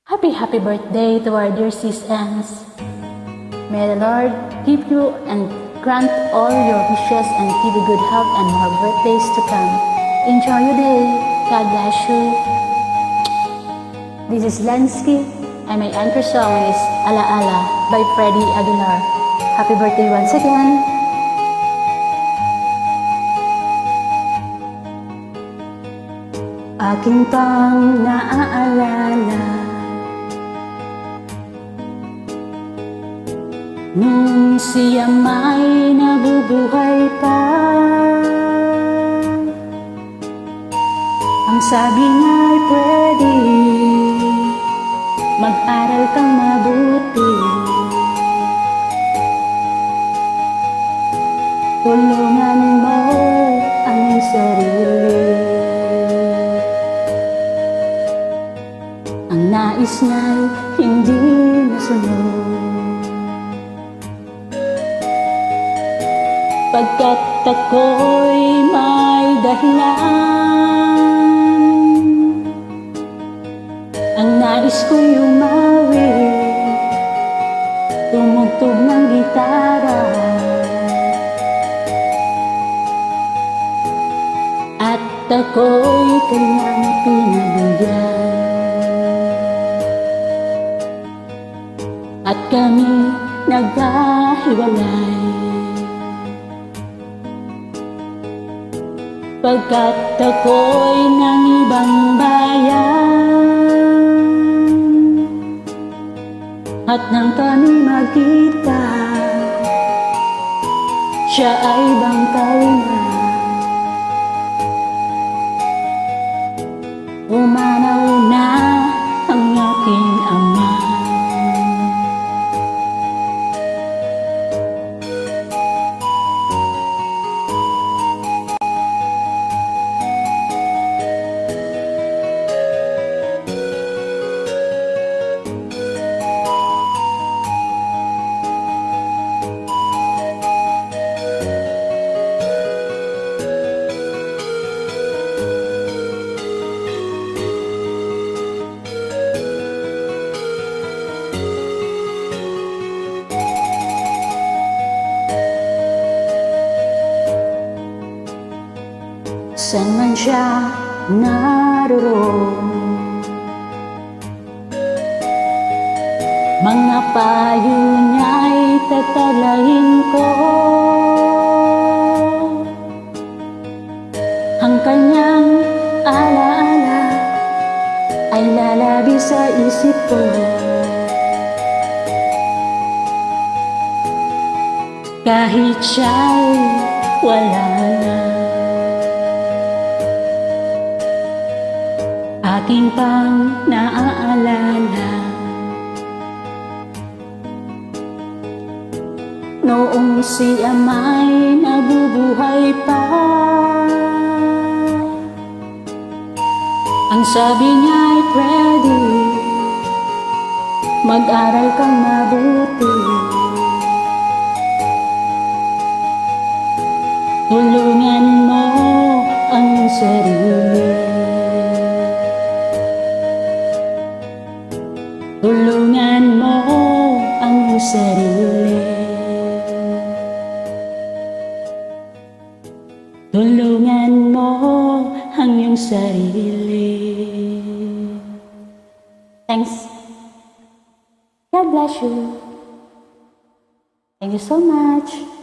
Happy birthday to our dear sis Ans. May the Lord give you and grant all your wishes and give you good health and more birthdays to come. Enjoy your day. God bless you. This is Lansky and my anchor song is Ala Ala by Freddie Aguilar. Happy birthday once again. Aking pang naaalala nung siya may nabubuhay pa. Ang sabi niya'y pwede mag-aral kang mabuti, tulungan mo ang iyong sarili. Ang nais niya'y hindi nasunod, pagkat ako'y may dahilan. Ang nais ko'y umawi, tumugtog ng gitara, at ako'y kanyang pinabigyan. At kami nagkahiwalay, pagkat ako'y ng ibang bayan. At nang kami magkita, siya ay bangkay na. Umanaw na ang aking ama. Saan man siya naroon, mga payo niya'y tatalahin ko. Ang kanyang alaala ay lalabi sa isip ko, kahit siya'y wala na. Aking pang naaalala noong siya may nabubuhay pa. Ang sabi niya'y pwede mag-aral kang mabuti, tulungan mo ang sarili. Tulungan mo ang sarili. Tulungan mo ang iyong sarili. Thanks. God bless you. Thank you so much.